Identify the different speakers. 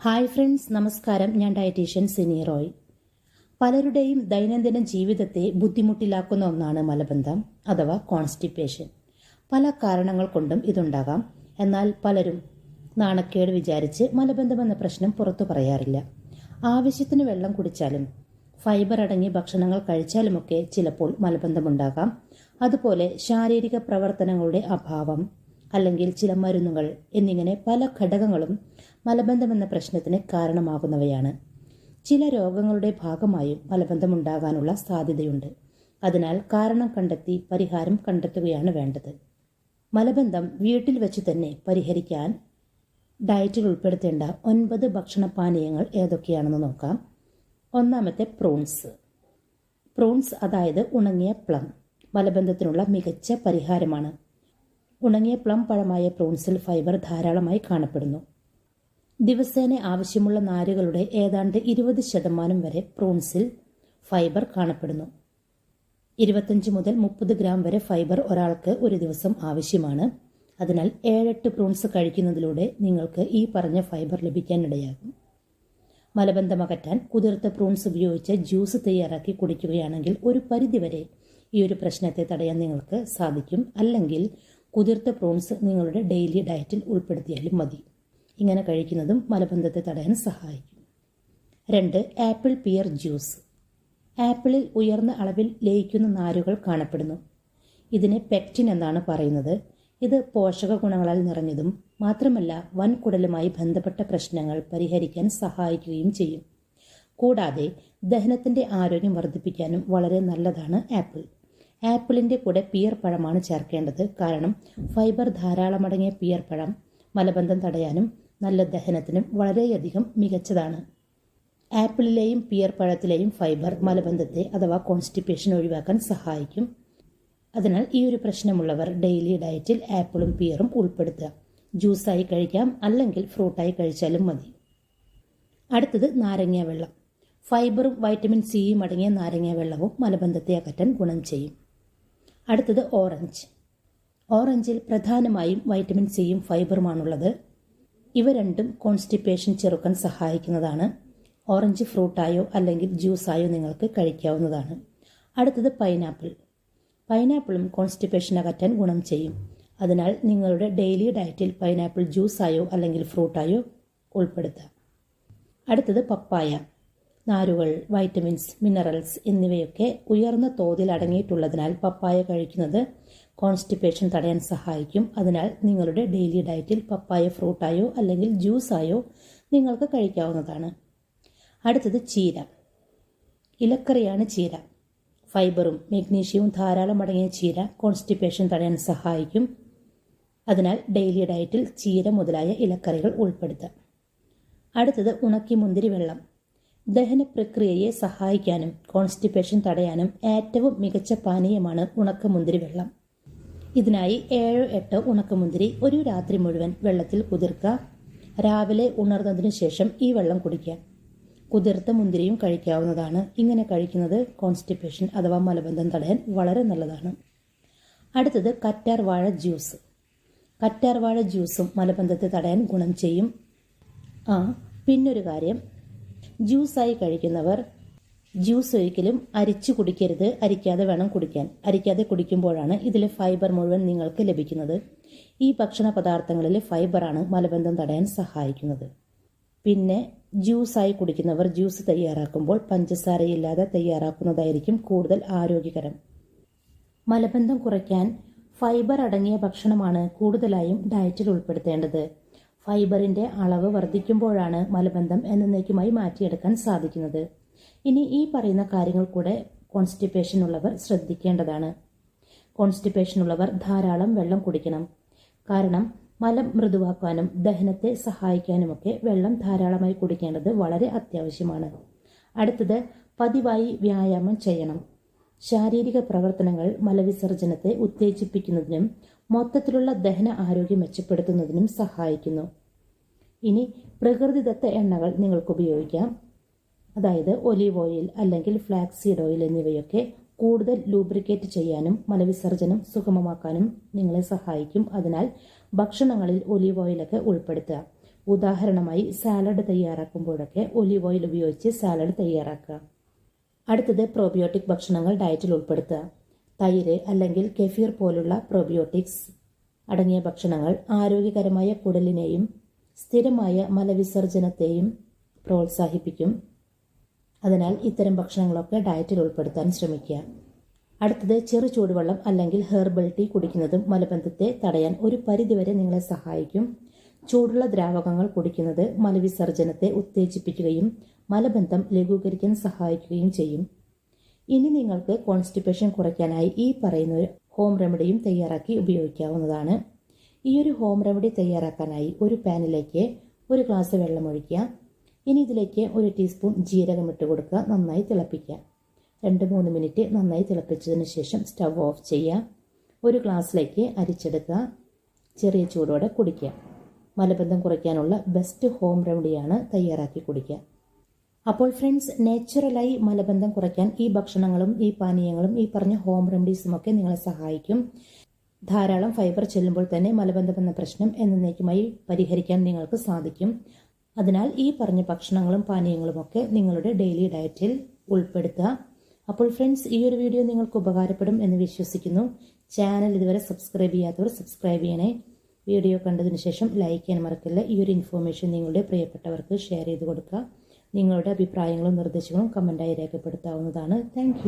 Speaker 1: Hi friends, നമസ്കാരം. ഞാൻ dietitian Sini Roy. പലരുടെയും ദൈനംദിന ജീവിതത്തെ ബുദ്ധിമുട്ടിലാക്കുന്ന ഒന്നാണ് മലബന്ധം അഥവാ കോൺസ്റ്റിപ്പേഷൻ. പല കാരണങ്ങൾ കൊണ്ടും ഇതുണ്ടാകാം. എന്നാൽ പലരും നാണക്കേട് വിചാരിച്ച് മലബന്ധം എന്ന പ്രശ്നം പുറത്തു പറയാറില്ല. ആവശ്യത്തിന് വെള്ളം കുടിച്ചാലും ഫൈബർ അടങ്ങിയ ഭക്ഷണങ്ങൾ കഴിച്ചാലുമൊക്കെ ചിലപ്പോൾ മലബന്ധമുണ്ടാകാം. അതുപോലെ ശാരീരിക പ്രവർത്തനങ്ങളുടെ അഭാവം അല്ലെങ്കിൽ ചില മരുന്നുകൾ എന്നിങ്ങനെ പല ഘടകങ്ങളും മലബന്ധം എന്ന പ്രശ്നത്തിന് കാരണമാകുന്നവയാണ്. ചില രോഗങ്ങളുടെ ഭാഗമായും മലബന്ധമുണ്ടാകാനുള്ള സാധ്യതയുണ്ട്. അതിനാൽ കാരണം കണ്ടെത്തി പരിഹാരം കണ്ടെത്തുകയാണ് വേണ്ടത്. മലബന്ധം വീട്ടിൽ വെച്ച് തന്നെ പരിഹരിക്കാൻ ഡയറ്റിൽ ഉൾപ്പെടുത്തേണ്ട 9 ഭക്ഷണപാനീയങ്ങൾ ഏതൊക്കെയാണെന്ന് നോക്കാം. ഒന്നാമത്തെ പ്രൂൺസ് അതായത് ഉണങ്ങിയ പ്ലം മലബന്ധത്തിനുള്ള മികച്ച പരിഹാരമാണ്. ഉണങ്ങിയ പ്ലം പഴമായ പ്രൂൺസിൽ ഫൈബർ ധാരാളമായി കാണപ്പെടുന്നു. ദിവസേന ആവശ്യമുള്ള നാരുകളുടെ ഏതാണ്ട് 20% വരെ പ്രൂൺസിൽ ഫൈബർ കാണപ്പെടുന്നു. 25 മുതൽ 30 ഗ്രാം വരെ ഫൈബർ ഒരാൾക്ക് ഒരു ദിവസം ആവശ്യമാണ്. അതിനാൽ 7-8 പ്രൂൺസ് കഴിക്കുന്നതിലൂടെ നിങ്ങൾക്ക് ഈ പറഞ്ഞ ഫൈബർ ലഭിക്കാനിടയാകും. മലബന്ധം അകറ്റാൻ കുതിർത്ത പ്രൂൺസ് ഉപയോഗിച്ച് ജ്യൂസ് തയ്യാറാക്കി കുടിക്കുകയാണെങ്കിൽ ഒരു പരിധിവരെ ഈ ഒരു പ്രശ്നത്തെ തടയാൻ നിങ്ങൾക്ക് സാധിക്കും. അല്ലെങ്കിൽ കുതിർത്ത പ്രൂൺസ് നിങ്ങളുടെ ഡെയിലി ഡയറ്റിൽ ഉൾപ്പെടുത്തിയാലും മതി. ഇങ്ങനെ കഴിക്കുന്നതും മലബന്ധത്തെ തടയാൻ സഹായിക്കും. 2. Apple peer juice. ആപ്പിളിൽ ഉയർന്ന അളവിൽ ലയിക്കുന്ന നാരുകൾ കാണപ്പെടുന്നു. ഇതിനെ പെക്റ്റിൻ എന്നാണ് പറയുന്നത്. ഇത് പോഷക ഗുണങ്ങളാൽ നിറഞ്ഞതും മാത്രമല്ല വൻകുടലുമായി ബന്ധപ്പെട്ട പ്രശ്നങ്ങൾ പരിഹരിക്കാൻ സഹായിക്കുകയും ചെയ്യും. കൂടാതെ ദഹനത്തിന്റെ ആരോഗ്യം വർദ്ധിപ്പിക്കാനും വളരെ നല്ലതാണ് ആപ്പിൾ. ആപ്പിളിന്റെ കൂടെ പിയർ പഴമാണ് ചേർക്കേണ്ടത്. കാരണം ഫൈബർ ധാരാളമടങ്ങിയ പിയർ പഴം മലബന്ധം തടയാനും നല്ല ദഹനത്തിനും വളരെയധികം മികച്ചതാണ്. ആപ്പിളിലെയും പിയർ പഴത്തിലെയും ഫൈബർ മലബന്ധത്തെ അഥവാ കോൺസ്റ്റിപ്പേഷൻ ഒഴിവാക്കാൻ സഹായിക്കും. അതിനാൽ ഈ ഒരു പ്രശ്നമുള്ളവർ ഡെയിലി ഡയറ്റിൽ ആപ്പിളും പിയറും ഉൾപ്പെടുത്തുക. ജ്യൂസായി കഴിക്കാം, അല്ലെങ്കിൽ ഫ്രൂട്ടായി കഴിച്ചാലും മതി. അടുത്തത് നാരങ്ങ വെള്ളം. ഫൈബറും വൈറ്റമിൻ സിയും അടങ്ങിയ നാരങ്ങ വെള്ളവും മലബന്ധത്തെ അകറ്റാൻ ഗുണം ചെയ്യും. അടുത്തത് ഓറഞ്ചിൽ പ്രധാനമായും വൈറ്റമിൻ സിയും ഫൈബറുമാണുള്ളത്. ഇവ രണ്ടും കോൺസ്റ്റിപ്പേഷൻ ചെറുക്കാൻ സഹായിക്കുന്നതാണ്. ഓറഞ്ച് ഫ്രൂട്ടായോ അല്ലെങ്കിൽ ജ്യൂസായോ നിങ്ങൾക്ക് കഴിക്കാവുന്നതാണ്. അടുത്തത് പൈനാപ്പിളും കോൺസ്റ്റിപ്പേഷൻ അകറ്റാൻ ഗുണം ചെയ്യും. അതിനാൽ നിങ്ങളുടെ ഡെയിലി ഡയറ്റിൽ പൈനാപ്പിൾ ജ്യൂസായോ അല്ലെങ്കിൽ ഫ്രൂട്ടായോ ഉൾപ്പെടുത്താം. അടുത്തത് പപ്പായ. നാരുകൾ, വൈറ്റമിൻസ്, മിനറൽസ് എന്നിവയൊക്കെ ഉയർന്ന തോതിൽ അടങ്ങിയിട്ടുള്ളതിനാൽ പപ്പായ കഴിക്കുന്നത് കോൺസ്റ്റിപ്പേഷൻ തടയാൻ സഹായിക്കും. അതിനാൽ നിങ്ങളുടെ ഡെയിലി ഡയറ്റിൽ പപ്പായ ഫ്രൂട്ടായോ അല്ലെങ്കിൽ ജ്യൂസായോ നിങ്ങൾക്ക് കഴിക്കാവുന്നതാണ്. അടുത്തത് ചീര. ഇലക്കറിയാണ് ചീര. ഫൈബറും മഗ്നീഷ്യവും ധാരാളം അടങ്ങിയ ചീര കോൺസ്റ്റിപ്പേഷൻ തടയാൻ സഹായിക്കും. അതിനാൽ ഡെയിലി ഡയറ്റിൽ ചീര മുതലായ ഇലക്കറികൾ ഉൾപ്പെടുത്താം. അടുത്തത് ഉണക്കിമുന്തിരി വെള്ളം. ദഹന പ്രക്രിയയെ സഹായിക്കാനും കോൺസ്റ്റിപ്പേഷൻ തടയാനും ഏറ്റവും മികച്ച പാനീയമാണ് ഉണക്കമുന്തിരി വെള്ളം. ഇതിനായി 7-8 ഉണക്കമുന്തിരി ഒരു രാത്രി മുഴുവൻ വെള്ളത്തിൽ കുതിർക്കുക. രാവിലെ ഉണർന്നതിനു ശേഷം ഈ വെള്ളം കുടിക്കുക. കുതിർത്ത മുന്തിരിയും കഴിക്കാവുന്നതാണ്. ഇങ്ങനെ കഴിക്കുന്നത് കോൺസ്റ്റിപ്പേഷൻ അഥവാ മലബന്ധം തടയാൻ വളരെ നല്ലതാണ്. അടുത്തത് കറ്റാർവാഴ ജ്യൂസ്. കറ്റാർവാഴ ജ്യൂസും മലബന്ധത്തെ തടയാൻ ഗുണം ചെയ്യും. പിന്നൊരു കാര്യം, ജ്യൂസായി കഴിക്കുന്നവർ ജ്യൂസ് ഒരിക്കലും അരിച്ചു കുടിക്കരുത്. അരിക്കാതെ വേണം കുടിക്കാൻ. അരിക്കാതെ കുടിക്കുമ്പോഴാണ് ഇതിലെ ഫൈബർ മുഴുവൻ നിങ്ങൾക്ക് ലഭിക്കുന്നത്. ഈ ഭക്ഷണ പദാർത്ഥങ്ങളിലെ ഫൈബറാണ് മലബന്ധം തടയാൻ സഹായിക്കുന്നത്. പിന്നെ ജ്യൂസായി കുടിക്കുന്നവർ ജ്യൂസ് തയ്യാറാക്കുമ്പോൾ പഞ്ചസാരയില്ലാതെ തയ്യാറാക്കുന്നതായിരിക്കും കൂടുതൽ ആരോഗ്യകരം. മലബന്ധം കുറയ്ക്കാൻ ഫൈബർ അടങ്ങിയ ഭക്ഷണമാണ് കൂടുതലായും ഡയറ്റിൽ ഉൾപ്പെടുത്തേണ്ടത്. ഫൈബറിന്റെ അളവ് വർദ്ധിക്കുമ്പോഴാണ് മലബന്ധം എന്നേക്കുമായി മാറ്റിയെടുക്കാൻ സാധിക്കുന്നത്. ഇനി ഈ പറയുന്ന കാര്യങ്ങൾ കൂടെ കോൺസ്റ്റിപ്പേഷൻ ഉള്ളവർ ശ്രദ്ധിക്കേണ്ടതാണ്. കോൺസ്റ്റിപ്പേഷൻ ഉള്ളവർ ധാരാളം വെള്ളം കുടിക്കണം. കാരണം മലം മൃദുവാക്കാനും ദഹനത്തെ സഹായിക്കാനുമൊക്കെ വെള്ളം ധാരാളമായി കുടിക്കേണ്ടത് വളരെ അത്യാവശ്യമാണ്. അടുത്തത് പതിവായി വ്യായാമം ചെയ്യണം. ശാരീരിക പ്രവർത്തനങ്ങൾ മലവിസർജനത്തെ ഉത്തേജിപ്പിക്കുന്നതിനും മൊത്തത്തിലുള്ള ദഹന ആരോഗ്യം മെച്ചപ്പെടുത്തുന്നതിനും സഹായിക്കുന്നു. ഇനി പ്രകൃതിദത്ത എണ്ണകൾ നിങ്ങൾക്ക് ഉപയോഗിക്കാം. അതായത് ഒലീവ് ഓയിൽ അല്ലെങ്കിൽ ഫ്ലാക്സ് സീഡ് ഓയിൽ എന്നിവയൊക്കെ കൂടുതൽ ലൂബ്രിക്കേറ്റ് ചെയ്യാനും മലവിസർജനം സുഗമമാക്കാനും നിങ്ങളെ സഹായിക്കും. അതിനാൽ ഭക്ഷണങ്ങളിൽ ഒലീവ് ഓയിലൊക്കെ ഉൾപ്പെടുത്തുക. ഉദാഹരണമായി സാലഡ് തയ്യാറാക്കുമ്പോഴൊക്കെ ഒലിവ് ഓയിൽ ഉപയോഗിച്ച് സാലഡ് തയ്യാറാക്കുക. അടുത്തത് പ്രോബിയോട്ടിക് ഭക്ഷണങ്ങൾ ഡയറ്റിൽ ഉൾപ്പെടുത്തുക. തൈര് അല്ലെങ്കിൽ കെഫീർ പോലുള്ള പ്രോബിയോട്ടിക്സ് അടങ്ങിയ ഭക്ഷണങ്ങൾ ആരോഗ്യകരമായ കുടലിനെയും സ്ഥിരമായ മലവിസർജനത്തെയും പ്രോത്സാഹിപ്പിക്കും. അതിനാൽ ഇത്തരം ഭക്ഷണങ്ങളൊക്കെ ഡയറ്റിൽ ഉൾപ്പെടുത്താൻ ശ്രമിക്കുക. അടുത്തത് ചെറു ചൂടുവെള്ളം അല്ലെങ്കിൽ ഹെർബൽ ടീ കുടിക്കുന്നതും മലബന്ധത്തെ തടയാൻ ഒരു പരിധിവരെ നിങ്ങളെ സഹായിക്കും. ചൂടുള്ള ദ്രാവകങ്ങൾ കുടിക്കുന്നത് മലവിസർജനത്തെ ഉത്തേജിപ്പിക്കുകയും മലബന്ധം ലഘൂകരിക്കാൻ സഹായിക്കുകയും ചെയ്യും. ഇനി നിങ്ങൾക്ക് കോൺസ്റ്റിപ്പേഷൻ കുറയ്ക്കാനായി ഈ പറയുന്ന ഒരു ഹോം റെമഡിയും തയ്യാറാക്കി ഉപയോഗിക്കാവുന്നതാണ്. ഈ ഒരു ഹോം റെമഡി തയ്യാറാക്കാനായി ഒരു പാനിലേക്ക് 1 ഗ്ലാസ് വെള്ളം ഒഴിക്കുക. ഇനി ഇതിലേക്ക് 1 ടീസ്പൂൺ ജീരകം ഇട്ട് കൊടുക്കുക. നന്നായി തിളപ്പിക്കുക. 2-3 മിനിറ്റ് നന്നായി തിളപ്പിച്ചതിന് ശേഷം സ്റ്റവ് ഓഫ് ചെയ്യുക. 1 ഗ്ലാസ്സിലേക്ക് അരിച്ചെടുക്കുക. ചെറിയ ചൂടോടെ കുടിക്കുക. മലബന്ധം കുറയ്ക്കാനുള്ള ബെസ്റ്റ് ഹോം റെമഡിയാണ് തയ്യാറാക്കി കുടിക്കുക. അപ്പോൾ ഫ്രണ്ട്സ്, നാച്ചുറലായി മലബന്ധം കുറയ്ക്കാൻ ഈ ഭക്ഷണങ്ങളും ഈ പാനീയങ്ങളും ഈ പറഞ്ഞ ഹോം റെമഡീസും ഒക്കെ നിങ്ങളെ സഹായിക്കും. ധാരാളം ഫൈബർ ചെല്ലുമ്പോൾ തന്നെ മലബന്ധം എന്ന പ്രശ്നം എന്നേക്കുമായി പരിഹരിക്കാൻ നിങ്ങൾക്ക് സാധിക്കും. അതിനാൽ ഈ പറഞ്ഞ ഭക്ഷണങ്ങളും പാനീയങ്ങളും ഒക്കെ നിങ്ങളുടെ ഡെയിലി ഡയറ്റിൽ ഉൾപ്പെടുത്തുക. അപ്പോൾ ഫ്രണ്ട്സ്, ഈ ഒരു വീഡിയോ നിങ്ങൾക്ക് ഉപകാരപ്പെടും എന്ന് വിശ്വസിക്കുന്നു. ചാനൽ ഇതുവരെ സബ്സ്ക്രൈബ് ചെയ്യാത്തവർ സബ്സ്ക്രൈബ് ചെയ്യണേ. വീഡിയോ കണ്ടതിന് ശേഷം ലൈക്ക് ചെയ്യാൻ മറക്കില്ല. ഈ ഒരു ഇൻഫോർമേഷൻ നിങ്ങളുടെ പ്രിയപ്പെട്ടവർക്ക് ഷെയർ ചെയ്ത് കൊടുക്കുക. നിങ്ങളുടെ അഭിപ്രായങ്ങളും നിർദ്ദേശങ്ങളും കമൻറ്റായി രേഖപ്പെടുത്താവുന്നതാണ്. താങ്ക്